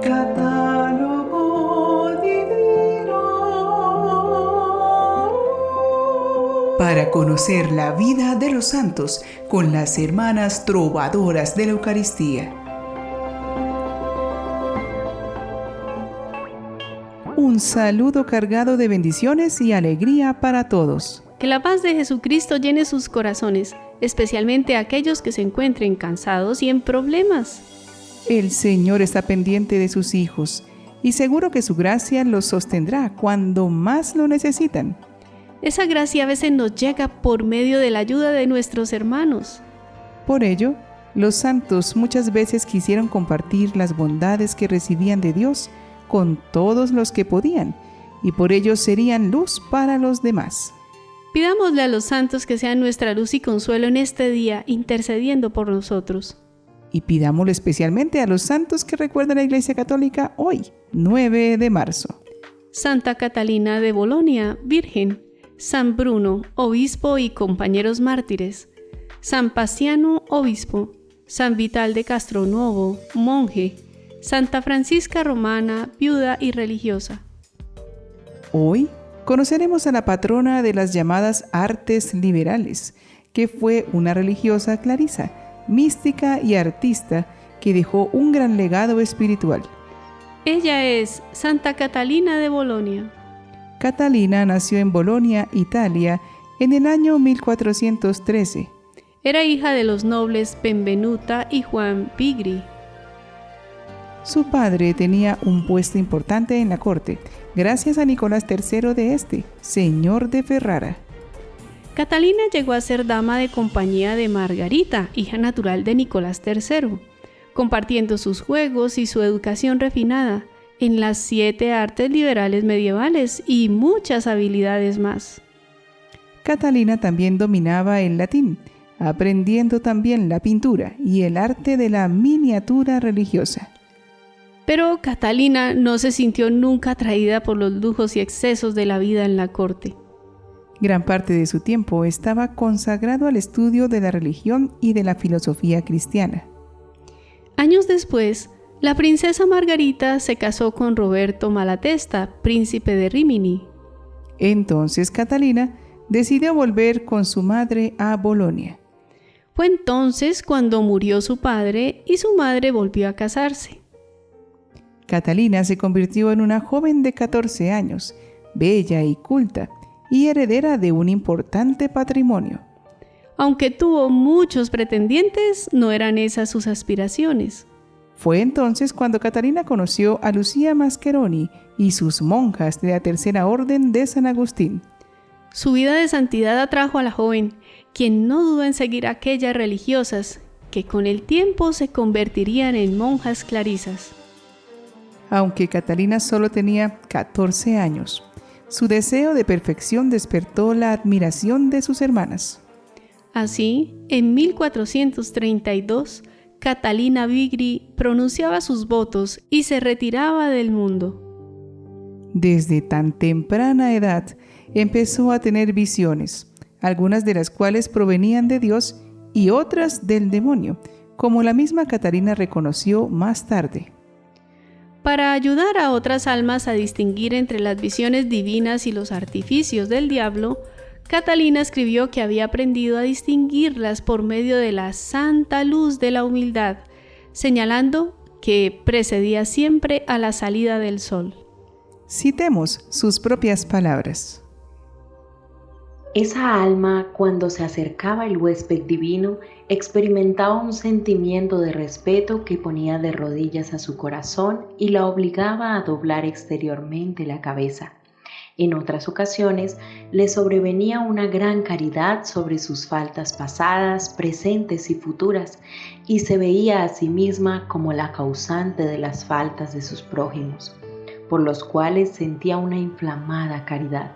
catálogo divino. Para conocer la vida de los santos con las hermanas trovadoras de la Eucaristía. Un saludo cargado de bendiciones y alegría para todos. Que la paz de Jesucristo llene sus corazones, especialmente aquellos que se encuentren cansados y en problemas. El Señor está pendiente de sus hijos y seguro que su gracia los sostendrá cuando más lo necesitan. Esa gracia a veces nos llega por medio de la ayuda de nuestros hermanos. Por ello, los santos muchas veces quisieron compartir las bondades que recibían de Dios con todos los que podían, y por ello serían luz para los demás. Pidámosle a los santos que sean nuestra luz y consuelo en este día, intercediendo por nosotros. Y pidámoslo especialmente a los santos que recuerda la Iglesia Católica hoy, 9 de marzo. Santa Catalina de Bolonia, Virgen. San Bruno, obispo y compañeros mártires. San Paciano, obispo. San Vital de Castronuovo, monje. Santa Francisca Romana, viuda y religiosa. Hoy conoceremos a la patrona de las llamadas artes liberales, que fue una religiosa clarisa, mística y artista que dejó un gran legado espiritual. Ella es Santa Catalina de Bolonia. Catalina nació en Bolonia, Italia, en el año 1413. Era hija de los nobles Benvenuta y Juan Pigri. Su padre tenía un puesto importante en la corte, gracias a Nicolás III de este, señor de Ferrara. Catalina llegó a ser dama de compañía de Margarita, hija natural de Nicolás III, compartiendo sus juegos y su educación refinada en las 7 artes liberales medievales y muchas habilidades más. Catalina también dominaba el latín, aprendiendo también la pintura y el arte de la miniatura religiosa. Pero Catalina no se sintió nunca atraída por los lujos y excesos de la vida en la corte. Gran parte de su tiempo estaba consagrado al estudio de la religión y de la filosofía cristiana. Años después, la princesa Margarita se casó con Roberto Malatesta, príncipe de Rímini. Entonces Catalina decidió volver con su madre a Bolonia. Fue entonces cuando murió su padre y su madre volvió a casarse. Catalina se convirtió en una joven de 14 años, bella y culta, y heredera de un importante patrimonio. Aunque tuvo muchos pretendientes, no eran esas sus aspiraciones. Fue entonces cuando Catalina conoció a Lucía Mascheroni y sus monjas de la Tercera Orden de San Agustín. Su vida de santidad atrajo a la joven, quien no dudó en seguir a aquellas religiosas, que con el tiempo se convertirían en monjas clarisas. Aunque Catalina solo tenía 14 años, su deseo de perfección despertó la admiración de sus hermanas. Así, en 1432, Catalina Vigri pronunciaba sus votos y se retiraba del mundo. Desde tan temprana edad empezó a tener visiones, algunas de las cuales provenían de Dios y otras del demonio, como la misma Catalina reconoció más tarde. Para ayudar a otras almas a distinguir entre las visiones divinas y los artificios del diablo, Catalina escribió que había aprendido a distinguirlas por medio de la santa luz de la humildad, señalando que precedía siempre a la salida del sol. Citemos sus propias palabras. Esa alma, cuando se acercaba el huésped divino, experimentaba un sentimiento de respeto que ponía de rodillas a su corazón y la obligaba a doblar exteriormente la cabeza. En otras ocasiones, le sobrevenía una gran caridad sobre sus faltas pasadas, presentes y futuras, y se veía a sí misma como la causante de las faltas de sus prójimos, por los cuales sentía una inflamada caridad.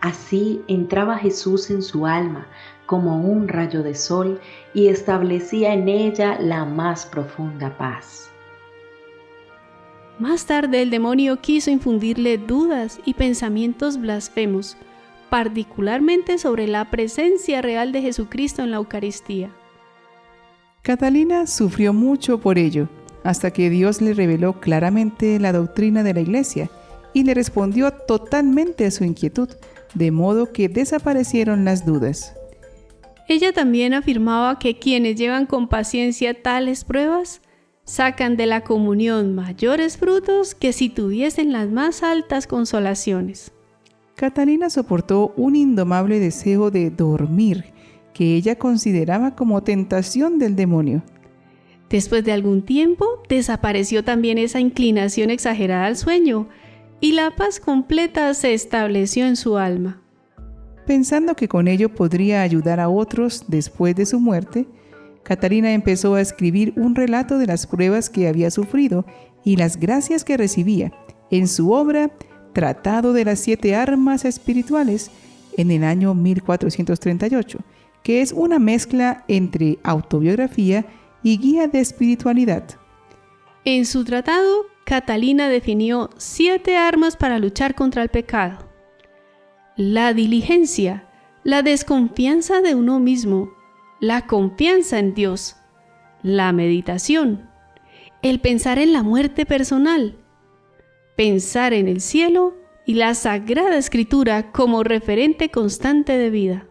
Así entraba Jesús en su alma como un rayo de sol y establecía en ella la más profunda paz. Más tarde el demonio quiso infundirle dudas y pensamientos blasfemos, particularmente sobre la presencia real de Jesucristo en la Eucaristía. Catalina sufrió mucho por ello, hasta que Dios le reveló claramente la doctrina de la Iglesia y le respondió totalmente a su inquietud, de modo que desaparecieron las dudas. Ella también afirmaba que quienes llevan con paciencia tales pruebas sacan de la comunión mayores frutos que si tuviesen las más altas consolaciones. Catalina soportó un indomable deseo de dormir, que ella consideraba como tentación del demonio. Después de algún tiempo, desapareció también esa inclinación exagerada al sueño, y la paz completa se estableció en su alma. Pensando que con ello podría ayudar a otros después de su muerte, Catalina empezó a escribir un relato de las pruebas que había sufrido y las gracias que recibía en su obra Tratado de las 7 Armas Espirituales en el año 1438, que es una mezcla entre autobiografía y guía de espiritualidad. En su tratado, Catalina definió 7 armas para luchar contra el pecado: la diligencia, la desconfianza de uno mismo, la confianza en Dios, la meditación, el pensar en la muerte personal, pensar en el cielo y la Sagrada Escritura como referente constante de vida.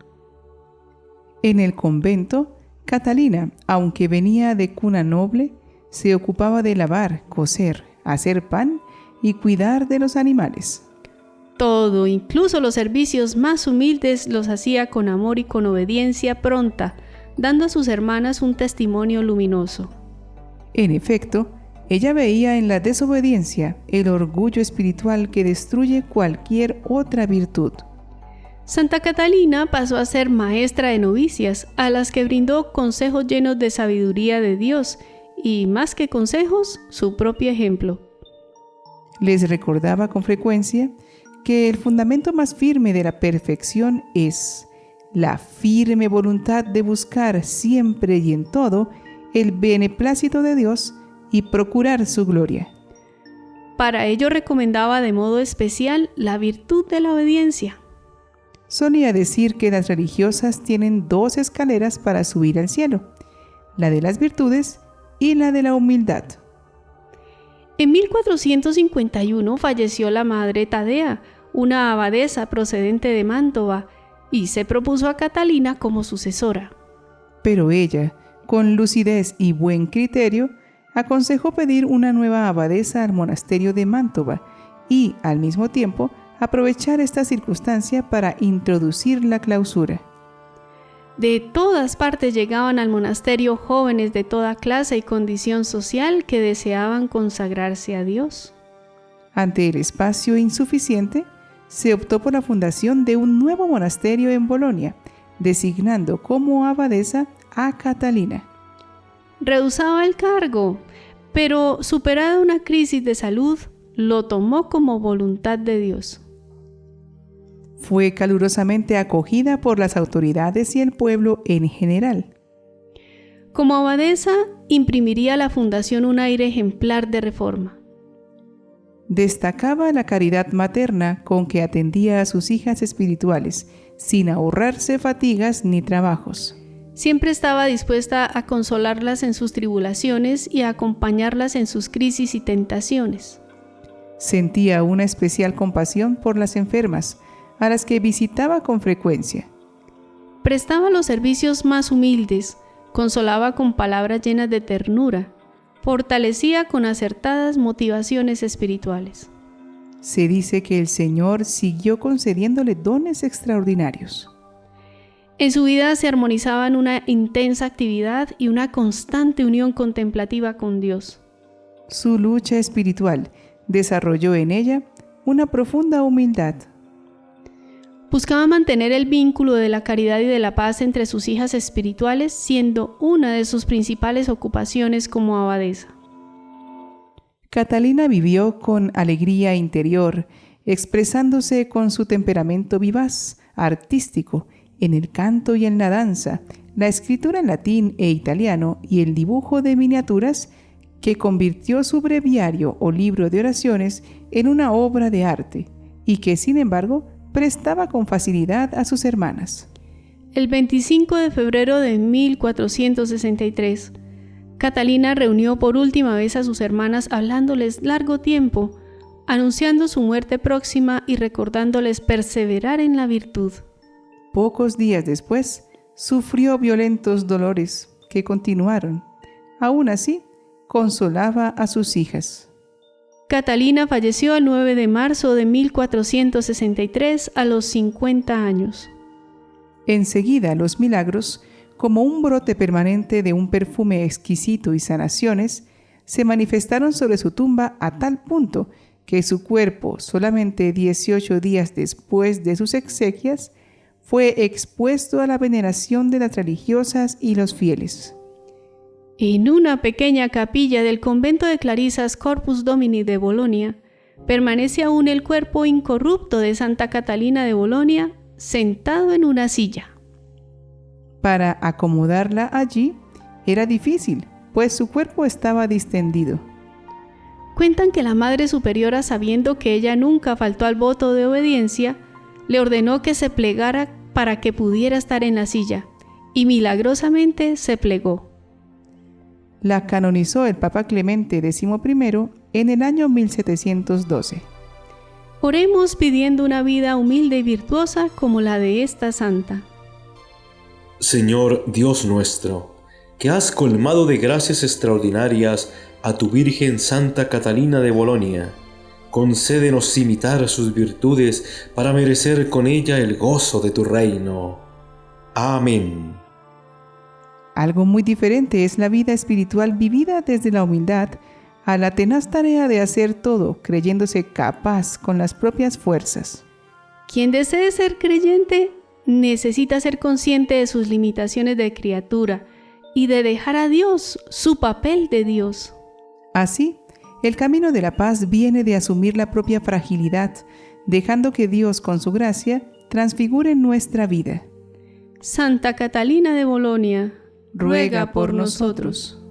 En el convento, Catalina, aunque venía de cuna noble, se ocupaba de lavar, coser, hacer pan y cuidar de los animales. Todo, incluso los servicios más humildes, los hacía con amor y con obediencia pronta, dando a sus hermanas un testimonio luminoso. En efecto, ella veía en la desobediencia el orgullo espiritual que destruye cualquier otra virtud. Santa Catalina pasó a ser maestra de novicias, a las que brindó consejos llenos de sabiduría de Dios y, más que consejos, su propio ejemplo. Les recordaba con frecuencia que el fundamento más firme de la perfección es la firme voluntad de buscar siempre y en todo el beneplácito de Dios y procurar su gloria. Para ello recomendaba de modo especial la virtud de la obediencia. Solía decir que las religiosas tienen 2 escaleras para subir al cielo, la de las virtudes y la de la humildad. En 1451 falleció la madre Tadea, una abadesa procedente de Mantova, y se propuso a Catalina como sucesora. Pero ella, con lucidez y buen criterio, aconsejó pedir una nueva abadesa al monasterio de Mantova y, al mismo tiempo, aprovechar esta circunstancia para introducir la clausura. De todas partes llegaban al monasterio jóvenes de toda clase y condición social que deseaban consagrarse a Dios. Ante el espacio insuficiente, se optó por la fundación de un nuevo monasterio en Bolonia, designando como abadesa a Catalina. Rehusaba el cargo, pero superada una crisis de salud, lo tomó como voluntad de Dios. Fue calurosamente acogida por las autoridades y el pueblo en general. Como abadesa, imprimiría a la fundación un aire ejemplar de reforma. Destacaba la caridad materna con que atendía a sus hijas espirituales, sin ahorrarse fatigas ni trabajos. Siempre estaba dispuesta a consolarlas en sus tribulaciones y a acompañarlas en sus crisis y tentaciones. Sentía una especial compasión por las enfermas, a las que visitaba con frecuencia. Prestaba los servicios más humildes, consolaba con palabras llenas de ternura, fortalecía con acertadas motivaciones espirituales. Se dice que el Señor siguió concediéndole dones extraordinarios. En su vida se armonizaban una intensa actividad y una constante unión contemplativa con Dios. Su lucha espiritual desarrolló en ella una profunda humildad. Buscaba mantener el vínculo de la caridad y de la paz entre sus hijas espirituales, siendo una de sus principales ocupaciones como abadesa. Catalina vivió con alegría interior, expresándose con su temperamento vivaz, artístico, en el canto y en la danza, la escritura en latín e italiano y el dibujo de miniaturas, que convirtió su breviario o libro de oraciones en una obra de arte, y que, sin embargo, prestaba con facilidad a sus hermanas. El 25 de febrero de 1463, Catalina reunió por última vez a sus hermanas hablándoles largo tiempo, anunciando su muerte próxima y recordándoles perseverar en la virtud. Pocos días después, sufrió violentos dolores que continuaron. Aún así, consolaba a sus hijas. Catalina falleció el 9 de marzo de 1463 a los 50 años. Enseguida los milagros, como un brote permanente de un perfume exquisito y sanaciones, se manifestaron sobre su tumba a tal punto que su cuerpo, solamente 18 días después de sus exequias, fue expuesto a la veneración de las religiosas y los fieles. En una pequeña capilla del convento de Clarisas Corpus Domini de Bolonia, permanece aún el cuerpo incorrupto de Santa Catalina de Bolonia, sentado en una silla. Para acomodarla allí era difícil, pues su cuerpo estaba distendido. Cuentan que la Madre Superiora, sabiendo que ella nunca faltó al voto de obediencia, le ordenó que se plegara para que pudiera estar en la silla, y milagrosamente se plegó. La canonizó el Papa Clemente XI en el año 1712. Oremos pidiendo una vida humilde y virtuosa como la de esta santa. Señor Dios nuestro, que has colmado de gracias extraordinarias a tu Virgen Santa Catalina de Bolonia, concédenos imitar sus virtudes para merecer con ella el gozo de tu reino. Amén. Algo muy diferente es la vida espiritual vivida desde la humildad a la tenaz tarea de hacer todo creyéndose capaz con las propias fuerzas. Quien desee ser creyente necesita ser consciente de sus limitaciones de criatura y de dejar a Dios su papel de Dios. Así, el camino de la paz viene de asumir la propia fragilidad, dejando que Dios con su gracia transfigure nuestra vida. Santa Catalina de Bolonia, ruega por nosotros.